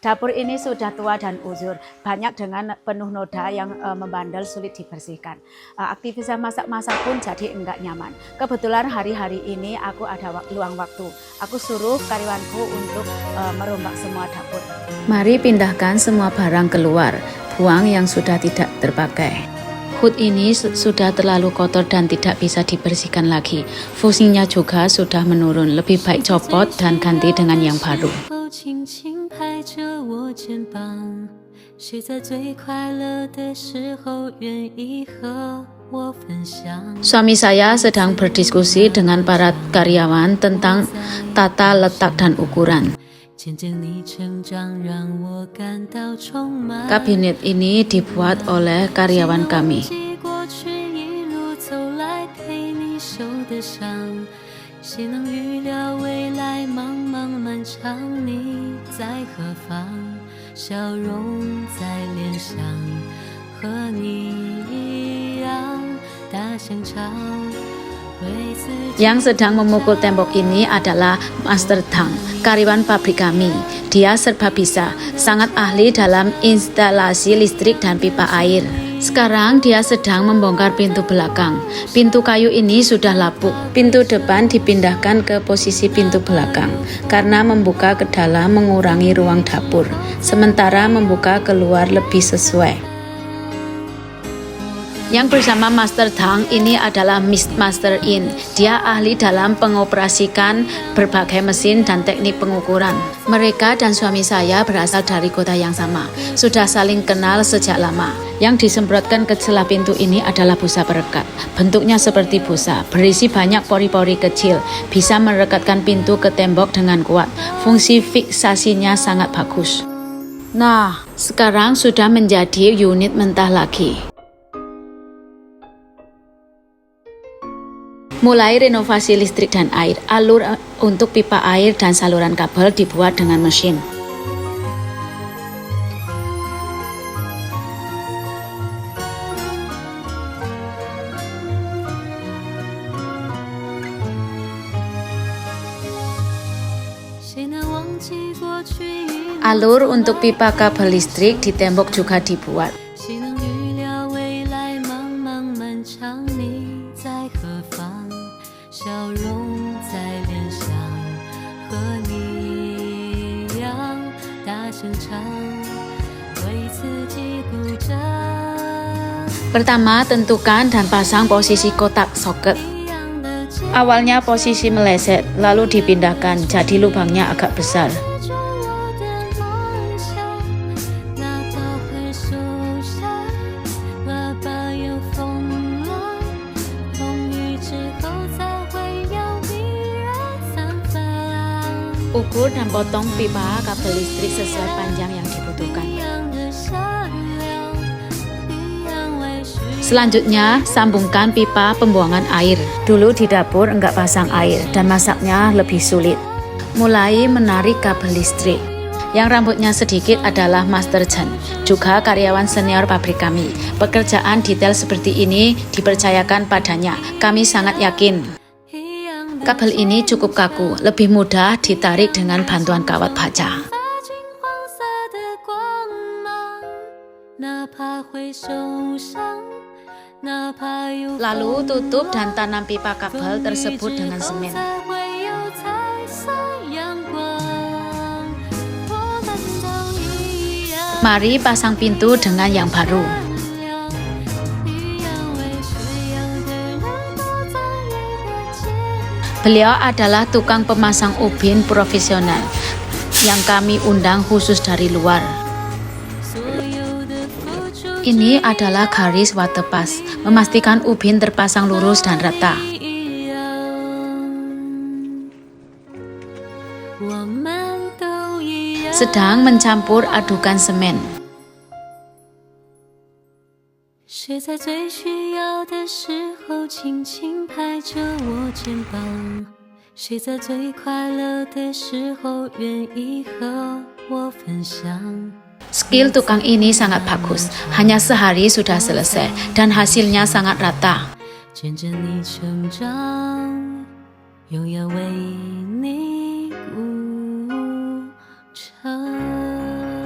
Dapur ini sudah tua dan uzur, banyak dengan penuh noda yang membandel, sulit dibersihkan. Aktivitas masak-masak pun jadi enggak nyaman. Kebetulan hari-hari ini aku ada luang waktu. Aku suruh karyawanku untuk merombak semua dapur. Mari pindahkan semua barang keluar, buang yang sudah tidak terpakai. Hood ini sudah terlalu kotor dan tidak bisa dibersihkan lagi. Fungsinya juga sudah menurun, lebih baik copot dan ganti dengan yang baru. Suami saya sedang berdiskusi dengan para karyawan tentang tata letak dan ukuran. Kabinet ini dibuat oleh karyawan kami. Yang sedang memukul tembok ini adalah Master Tang, karyawan pabrik kami. Dia serba bisa, sangat ahli dalam instalasi listrik dan pipa air. Sekarang dia sedang membongkar pintu belakang. Pintu kayu ini sudah lapuk. Pintu depan dipindahkan ke posisi pintu belakang karena membuka ke dalam mengurangi ruang dapur, sementara membuka keluar lebih sesuai. Yang bersama Master Tang ini adalah Master In. Dia ahli dalam pengoperasikan berbagai mesin dan teknik pengukuran. Mereka dan suami saya berasal dari kota yang sama. Sudah saling kenal sejak lama. Yang disemprotkan ke celah pintu ini adalah busa perekat. Bentuknya seperti busa, berisi banyak pori-pori kecil. Bisa merekatkan pintu ke tembok dengan kuat. Fungsi fiksasinya sangat bagus. Nah, sekarang sudah menjadi unit mentah lagi. Mulai renovasi listrik dan air, alur untuk pipa air dan saluran kabel dibuat dengan mesin. Alur untuk pipa kabel listrik di tembok juga dibuat. Pertama, tentukan dan pasang posisi kotak soket. Awalnya posisi meleset, lalu dipindahkan, jadi lubangnya agak besar. Ukur dan potong pipa kabel listrik sesuai panjang yang dibutuhkan. Selanjutnya, sambungkan pipa pembuangan air. Dulu di dapur enggak pasang air dan masaknya lebih sulit. Mulai menarik kabel listrik. Yang rambutnya sedikit adalah Master Chen, juga karyawan senior pabrik kami. Pekerjaan detail seperti ini dipercayakan padanya. Kami sangat yakin. Kabel ini cukup kaku, lebih mudah ditarik dengan bantuan kawat baja. Lalu tutup dan tanam pipa kabel tersebut dengan semen. Mari pasang pintu dengan yang baru. Beliau adalah tukang pemasang ubin profesional yang kami undang khusus dari luar. Ini adalah garis waterpass, memastikan ubin terpasang lurus dan rata. Sedang mencampur adukan semen. 谁在最需要的时候轻轻拍着我肩膀？谁在最快乐的时候愿意和我分享？ Skill tukang ini sangat bagus, hanya sehari sudah selesai dan hasilnya sangat rata. 见证你成长，永远为你鼓掌。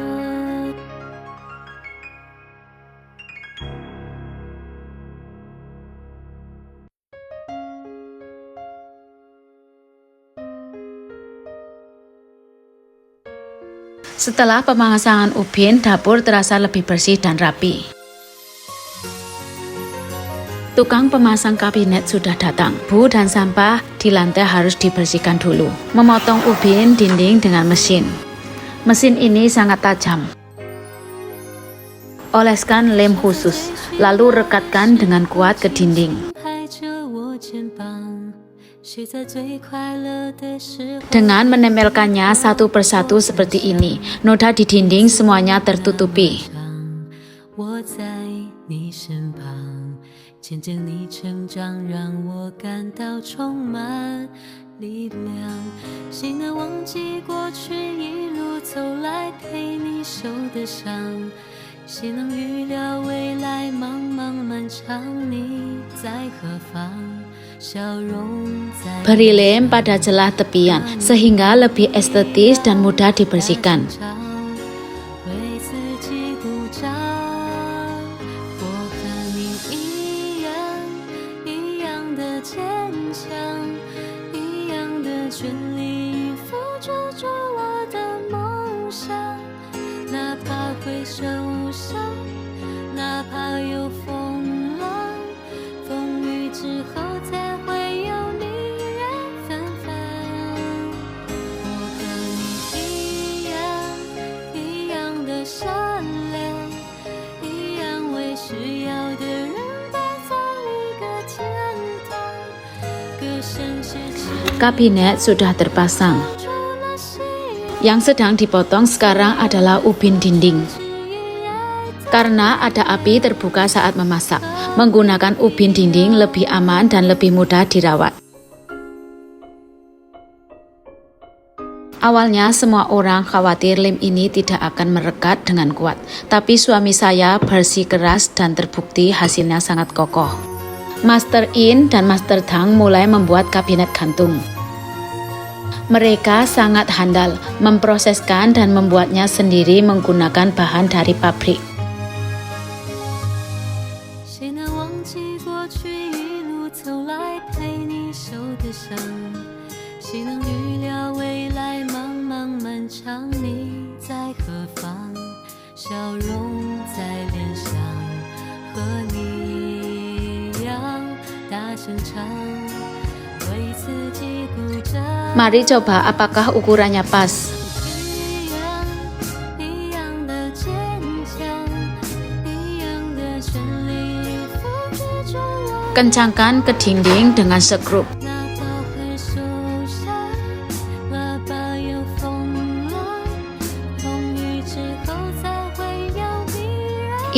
Setelah pemasangan ubin, dapur terasa lebih bersih dan rapi. Tukang pemasang kabinet sudah datang. Bu dan sampah di lantai harus dibersihkan dulu. Memotong ubin dinding dengan mesin. Mesin ini sangat tajam. Oleskan lem khusus, lalu rekatkan dengan kuat ke dinding. Dengan menempelkannya satu persatu seperti ini, noda di dinding semuanya tertutupi. Beri lem pada celah tepian sehingga lebih estetis dan mudah dibersihkan. Kabinet sudah terpasang. Yang sedang dipotong sekarang adalah ubin dinding. Karena ada api terbuka saat memasak, menggunakan ubin dinding lebih aman dan lebih mudah dirawat. Awalnya semua orang khawatir lem ini tidak akan merekat dengan kuat, tapi suami saya bersikeras dan terbukti hasilnya sangat kokoh. Master In dan Master Tang mulai membuat kabinet gantung. Mereka sangat handal, memproseskan dan membuatnya sendiri menggunakan bahan dari pabrik. Mari coba apakah ukurannya pas. Kencangkan ke dinding dengan skrup.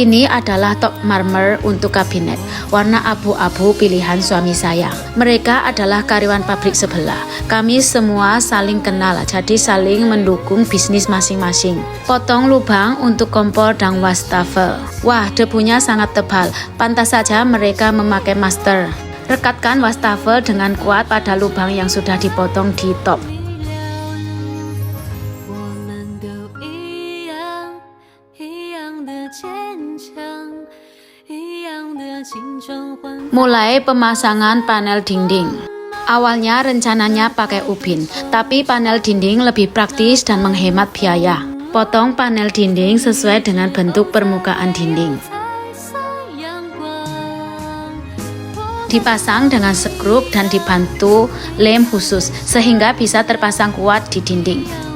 Ini adalah top marmer untuk kabinet, warna abu-abu pilihan suami saya. Mereka adalah karyawan pabrik sebelah. Kami semua saling kenal, jadi saling mendukung bisnis masing-masing. Potong lubang untuk kompor dan wastafel. Wah, debunya sangat tebal. Pantas saja mereka memakai master. Rekatkan wastafel dengan kuat pada lubang yang sudah dipotong di top. Mulai pemasangan panel dinding. Awalnya rencananya pakai ubin, tapi panel dinding lebih praktis dan menghemat biaya. Potong panel dinding sesuai dengan bentuk permukaan dinding. Dipasang dengan skrup dan dibantu lem khusus sehingga bisa terpasang kuat di dinding.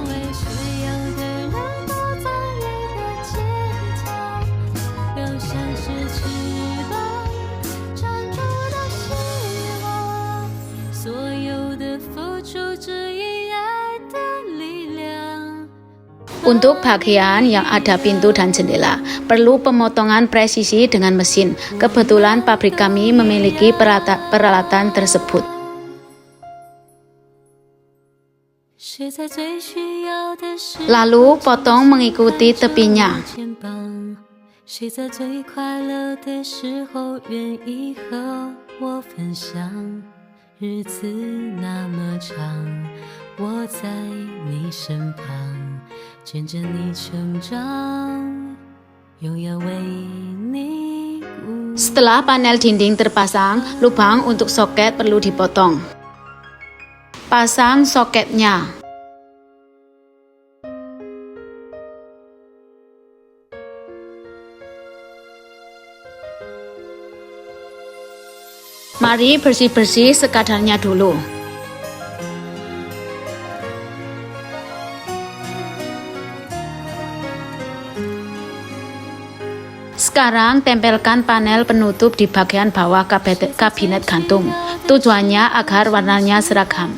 Untuk bagian yang ada pintu dan jendela, perlu pemotongan presisi dengan mesin. Kebetulan pabrik kami memiliki peralatan tersebut. Lalu potong mengikuti tepinya. Setelah panel dinding terpasang, lubang untuk soket perlu dipotong. Pasang soketnya. Mari bersih-bersih sekadarnya dulu. Sekarang tempelkan panel penutup di bagian bawah kabinet gantung. Tujuannya agar warnanya seragam.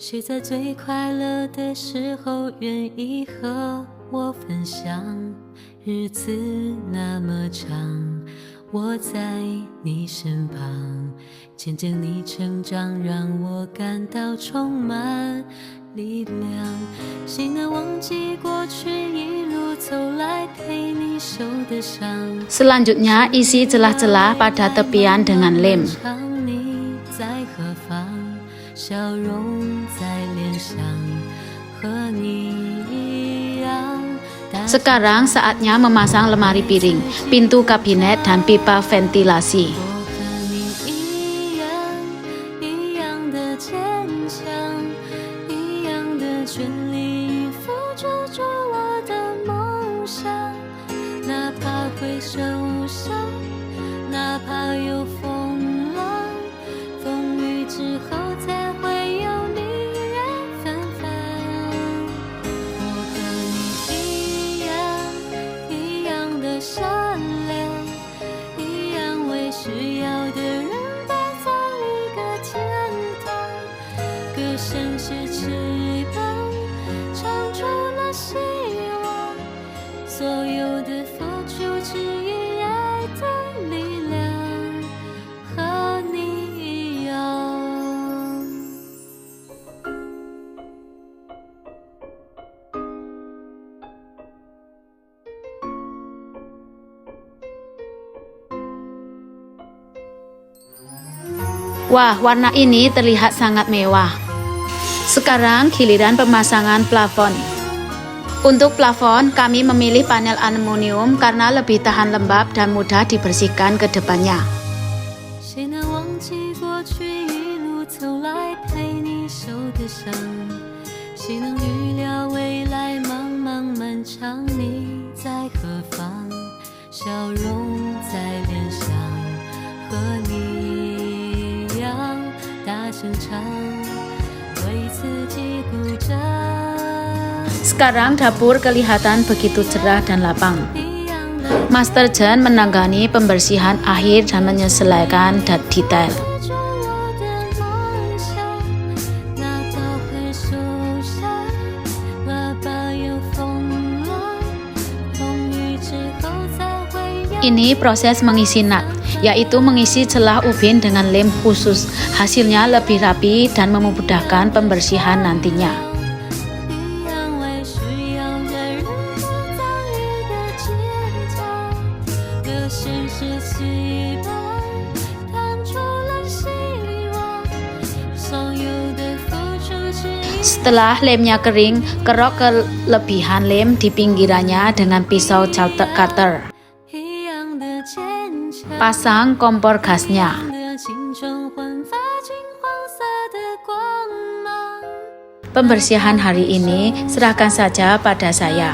谁在最快乐的时候愿意和我分享？日子那么长，我在你身旁，见证你成长，让我感到充满力量。谁能忘记过去一路走来陪你受的伤？ Selanjutnya isi celah-celah pada tepian dengan lem. 笑容在脸上，和你一样。Sekarang saatnya memasang lemari piring, pintu kabinet dan pipa ventilasi. Wah, warna ini terlihat sangat mewah. Sekarang giliran pemasangan plafon. Untuk plafon, kami memilih panel aluminium karena lebih tahan lembab dan mudah dibersihkan ke depannya. Sekarang dapur kelihatan begitu cerah dan lapang. Master Chen menangani pembersihan akhir dan menyesuaikan detail. Ini proses mengisi nut, yaitu mengisi celah ubin dengan lem khusus. Hasilnya lebih rapi dan memudahkan pembersihan nantinya. Setelah lemnya kering, kerok kelebihan lem di pinggirannya dengan pisau cutter. Pasang kompor gasnya. Pembersihan hari ini serahkan saja pada saya.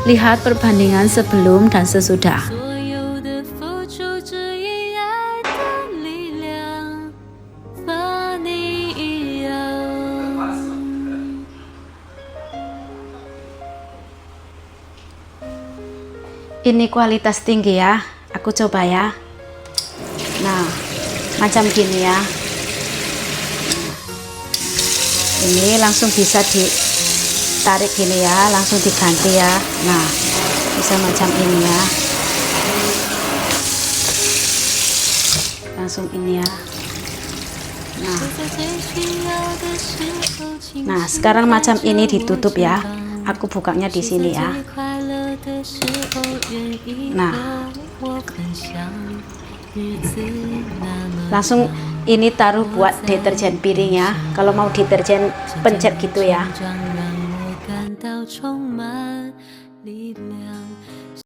Lihat perbandingan sebelum dan sesudah. Ini kualitas tinggi ya, aku coba ya. Nah, macam gini ya. Ini langsung bisa ditarik gini ya, langsung diganti ya. Nah, bisa macam ini ya. Langsung ini ya. Nah, sekarang macam ini ditutup ya. Aku bukanya di sini ya. Nah, langsung ini taruh buat deterjen piring ya. Kalau mau deterjen pencet gitu ya. 到充满力量。